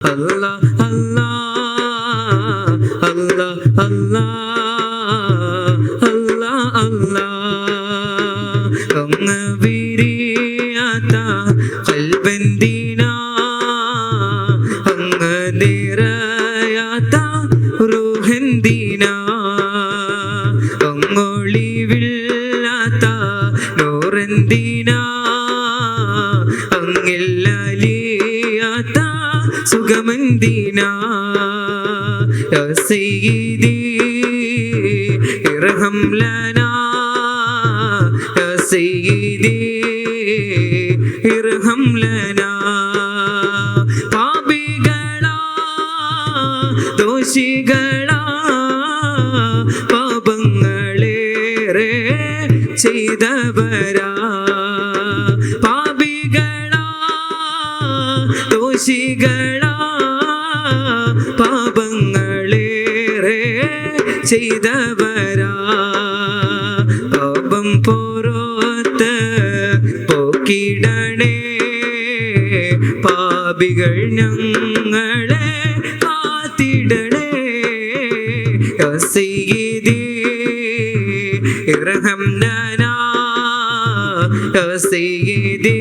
Allah Allah Allah Allah Allah Allah അങ്ങ് വിരിയാത്ത കൽബെന്തിനാ അങ്ങ് നിറയാത്ത റൂഹെന്തിനാ അങ്ങൊളിവില്ലാത്ത നൂറെന്തിനാ അങ്ങില്ലലിയാത്ത സുഖമെന്തിനാ യാ സയ്യിദി ഇർഹം ലനാ യാ സയ്യിദി ഇർഹം ലനാ പാപികളാ ദോഷികളാ പാപങ്ങളേറെ ചെയ്തവരാ പാപികളാ ദോഷികളാ പാപങ്ങളേറെ ചെയ്തവരാ പാപം പുറത്ത് പോക്കിടണേ പാപികൾ ഞങ്ങളെ കാത്തിടണേ യാ സയ്യിദി ഇർഹം ലനാ യാ സയ്യിദി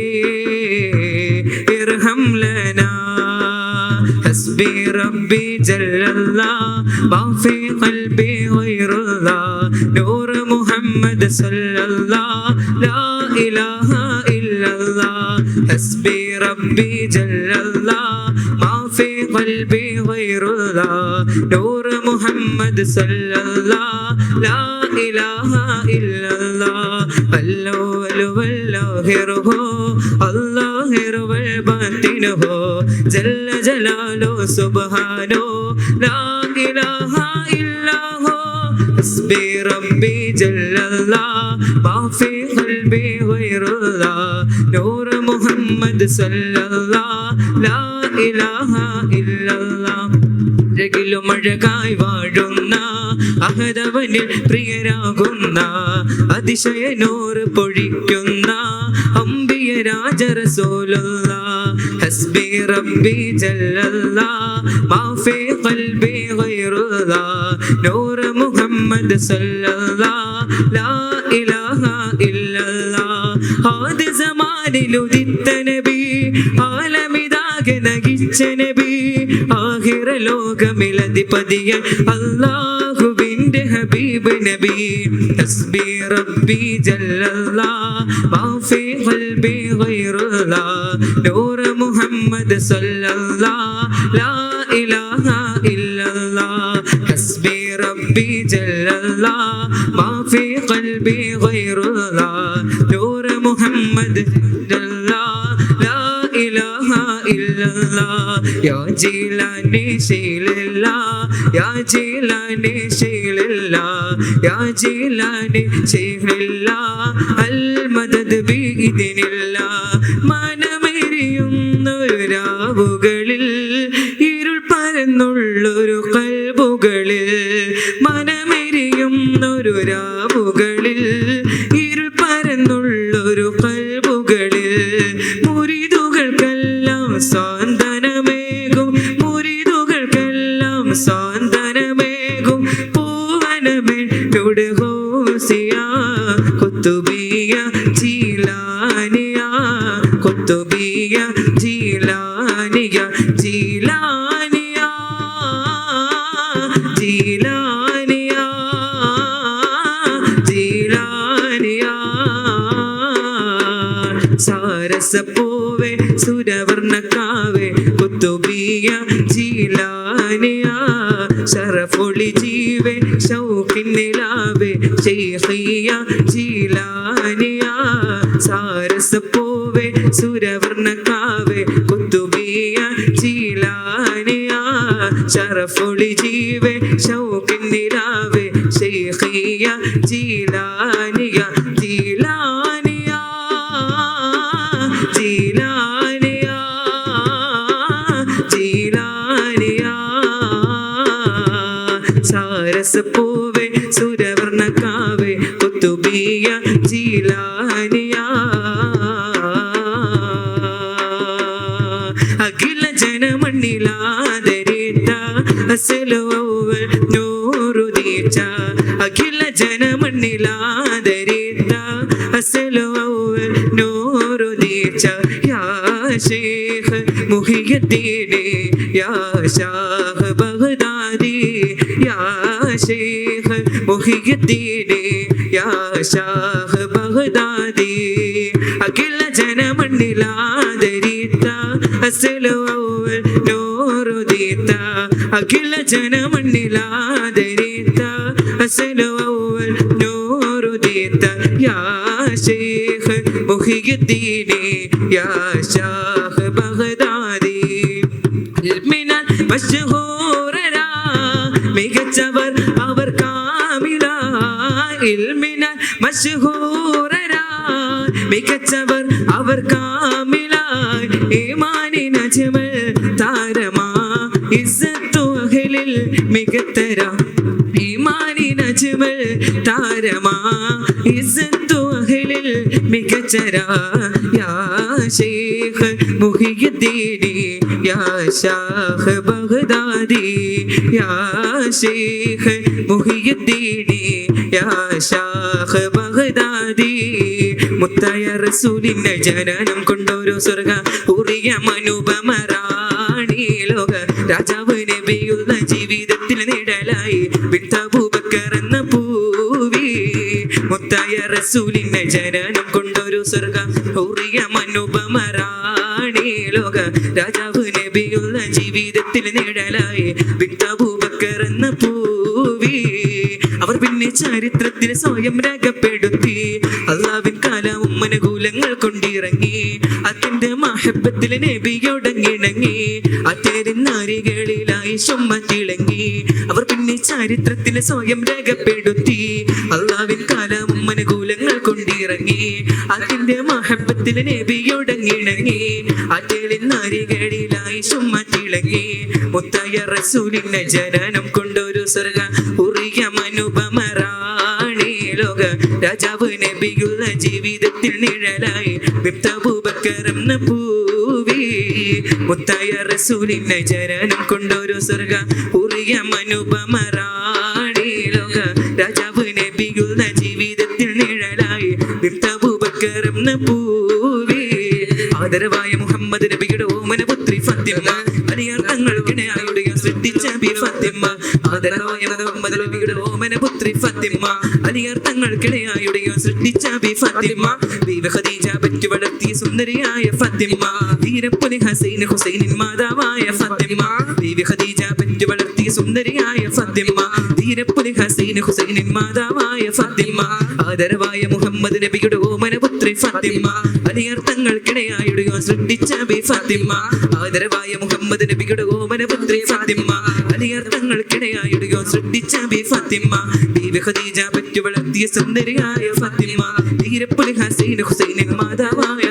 ഇർഹം ലനാ ഹസ്ബി റബ്ബി ജല്ലല്ലാഹ് മാ ഫീ ഖൽബി ഗൈറുല്ലാഹ് നൂർ മുഹമ്മദ് സല്ലല്ലാഹ് ലാ ഇലാഹ ഇല്ലല്ലാഹ് ഹസ്ബി റബ്ബി ജല്ലല്ലാഹ് മാ ഫീ ഖൽബി ഗൈറുല്ലാഹ് നൂർ മുഹമ്മദ് സല്ലല്ലാഹ് ലാ ഇലാഹ ഇല്ലല്ലാഹ് അല്ലവ്വലു വല്ലാഹിറുഹു അല്ലാഹിറു വൽ ബാത്തിനുഹു ജല്ല ജലാലു സുബ്ഹാനു ലാ ഇലാഹ ഇല്ലഹു ഹസ്ബി റബ്ബി ജല്ലല്ലാഹ് മാ ഫീ ഖൽബി ഗൈറുല്ലാഹ് നൂർ മുഹമ്മദ് സല്ലല്ലാഹ് ലാ ഇലാഹ ഇല്ലല്ലാഹ് ജഗിലും അഴകായി വാഴുന്ന അഹദവനിൽ പ്രിയരാകുന്ന അതിശയ നൂറ് പൊഴിക്കുന്ന അംബിയ രാജ റസൂലുള്ളാഹ് ഹസ്ബി റബ്ബി ജല്ലല്ലാഹ് മാ ഫീ ഖൽബി ഗൈറുല്ലാഹ് നൂർ മുഹമ്മദ് സല്ലല്ലാഹ് ലാ ഇലാഹ ഇല്ലല്ലാഹ് ആദ്യ സമാനിൽ ഉദിത്ത നബി ആലമിതാകെ നയിച്ച നബി ആഖിറ ലോകമിലധിപതിയ അല്ലാഹുവിന്റെ ഹബീബ് നബി ഹസ്ബി റബ്ബി ജല്ലല്ലാഹ് മാ ഫീ ഖൽബി ഗൈറുല്ലാഹ് നൂർ മുഹമ്മദ് സല്ലല്ലാഹ് ലാ ഇലാഹ ഇല്ലല്ലാഹ് ഹസ്ബി റബ്ബി ജല്ലല്ലാഹ് മാ ഫീ ഖൽബി ഗൈറുല്ലാഹ് നൂർ മുഹമ്മദ് ജല്ലല്ലാഹ് ലാ ഇലാഹ ഇല്ലല്ലാഹ് യാ ജീലാനി ശൈലില്ലാഹ് യാ ജീലാനി ശൈലില്ലാഹ് യാ ജീലാനി ശൈലില്ലാഹ് അൽ മദദ് ബിഇദ്നില്ലാഹ് മനമെരിയുന്നൊരു രാവുകളിൽ ഇരുൾ പരന്നുള്ളൊരു ഖൽബുകളിൽ മനമെരിയുന്നൊരു രാവുകളിൽ ഇരുൾ പരന്നുള്ളൊരു ഖൽബുകളിൽ മുരീദുകൾക്കെല്ലാം സാന്ത്വനമേകും മുരീദുകൾക്കെല്ലാം സാന്ത്വനമേകും പൂവനമെന്നോട് ഹോസിയ കുത്തുബിയ ജീലാനിയ കുത്തുബിയ ജീലാനിയ ജീലാനിയ ജീലാനിയ ജീലാനിയ സാരസപ്പൂവേ സുരവർണക്കാവേ കുത്തുബിയ ജീലാനിയ ശറഫൊളി ജീവേ ശൗഖിന്നിലാവേ ശൈഖിയ ജീലാനിയ സാരസപ്പൂവേ സുരവർണക്കാവേ കുത്തുബിയ ജീലാനിയ ശറഫൊളി ജീവേ ശൗഖിന്നിലാവേ ശൈഖിയ ജീലാനിയ ജീലാനിയ ജീലാനിയ ജീലാനിയ സാരസപ്പൂവേ സുരവർണക്കാവേ കുത്തുബിയ ജീലാനിയ അഖില ജനമണ്ണിലാ മണ്ണിലാദരിത്ത അസ്ലുവൽ നൂറുദീച്ച അഖില ജനമണ്ണിലാദരിത്ത അസ്ലുവൽ നൂറുദീച്ച യാ ശൈഖ് മുഹിയുദ്ദീൻ യാ ഷാഹ് ബഗ്ദാദി യാ ശൈഖ് മുഹിയുദ്ദീൻ യാ ഷാഹ് ബഗ്ദാദി അഖില ജനമണ്ണിലാദരിത്ത അസ്ലുവൽ നൂറുദീത്ത അഖില ജനമണ്ണിലാദരിത്ത അസ്ലുവൽ നൂറുദീത്ത യാ ശൈഖ് മുഹിയുദ്ദീൻ യാ ഷാഹ് ബഗ്ദാദി ഇൽമിനാൽ മശ്ഹൂറരാ മികച്ചവർ അവർ കാമില ഇൽമിനാൽ മശ്ഹൂറരാ മികച്ചവർ അവർ കാമില ഈമാനിൻ അജ്മൽ താരമാ ഇസ്സത്തു അഹ്ലിൽ മികത്തര ഈമാനിൻ അജ്മൽ താരമാ ഇസ്സത്തു അഹ്ലിൽ മികച്ചര യാ ശൈഖ് മുഹിയുദ്ദീൻ യാ ഷാഹ് ബഗ്ദാദി യാ ശൈഖ് മുഹിയുദ്ദീൻ യാ ഷാഹ് ബഗ്ദാദി മുത്തായ റസൂലിന്റെ ജനനം കൊണ്ടൊരു സ്വർഗ ഉറിയ അനുപമറാണി ലോക രാജാവ് നബിയുള്ള ജീവിതത്തിൽ നിഴലായി ബിൻത് അബൂബക്കർ എന്ന പൂവി മുത്തായ റസൂലിന്റെ ജനനം കൊണ്ടൊരു സ്വർഗ ഉറിയ അനുപമറാണി ലോക രാജാവ് നബിയുള്ള ജീവിതത്തിൽ നിഴലായി ബിൻത് അബൂബക്കർ എന്ന പൂവി അവർ പിന്നെ ചരിത്രത്തിൽ സ്വയം രേഖപ്പെടുത്തി അള്ളാവിൻ കാലവും അനുകൂലങ്ങൾ കൊണ്ടിറങ്ങി അതിന്റെ മഹബത്തിൽ നബിയോടങ്ങിണങ്ങി അറ്റേരിനാരികളിലായി ചുമ തിളങ്ങി അവർ പിന്നെ ചരിത്രത്തിൽ സ്വയം രേഖപ്പെടുത്തി അള്ളാവിൻ കാലവും അനുകൂലങ്ങൾ കൊണ്ടിറങ്ങി അതിന്റെ മഹബത്തിൽ നബിയോടങ്ങിണങ്ങി അറ്റേരിനാരികളിലായി ചുമ തിളങ്ങി മുത്തായ റസൂലിന്റെ ജനനം കൊണ്ടൊരു സ്വർഗ ഉറിയ അനുപമറാണി ലോക രാജാവ് നബിയുള്ള ജീവിതത്തിൽ നിഴലായി ബിൻത് അബൂബക്കർ എന്ന പൂവി മുത്തായ റസൂലിന്റെ ജനനം കൊണ്ടൊരു സ്വർഗ ഉറിയ അനുപമറാണി ലോക രാജാവ് നബിയുള്ള ജീവിതത്തിൽ നിഴലായി ബിൻത് അബൂബക്കർ എന്ന പൂവി ആദരവായ മുഹമ്മദ് നബിയുടെ ഓമന പുത്രി ഫാത്തിമ അലിയാർ തങ്ങൾക്കിണയായുടെ സൃഷ്ടിച്ച ബി ഫാത്തിമ ആദരവായ മുഹമ്മദ് നബിയുടെ ഓമന പുത്രി ഫാത്തിമ അലിയാർ തങ്ങൾക്കിണയായുടെ സൃഷ്ടിച്ച ബി ഫാത്തിമ ബീവി ഖദീജ പെറ്റു വളർത്തിയ സുന്ദരിയായ ഫാത്തിമ ധീരപ്പുലി ഹുസൈനിൻ മാതാവായ ഫാത്തിമ ബീവി ഖദീജ പെറ്റു വളർത്തിയ സുന്ദരിയായ ഫാത്തിമ ധീരപ്പുലി ഹുസൈനിൻ മാതാവായ ഫാത്തിമ ആദരവായ മുഹമ്മദ് നബിയുടെ ഓമന പുത്രി ഫാത്തിമ അലിയാർ തങ്ങൾക്കിണയായുടെ സൃഷ്ടിച്ച ബി ഫാത്തിമ ആദരവായ മുഹമ്മദ് നബിയുടെ ഓമന പുത്രി ഫാത്തിമ അലിയാർ തങ്ങൾക്കിണയായുടെ സൃഷ്ടിച്ച ബി ഫാത്തിമ ബീവി ഖദീജ പെറ്റു വളർത്തിയ സുന്ദരിയായ ഫാത്തിമ ധീരപ്പുലി ഹുസൈനിൻ മാതാവായ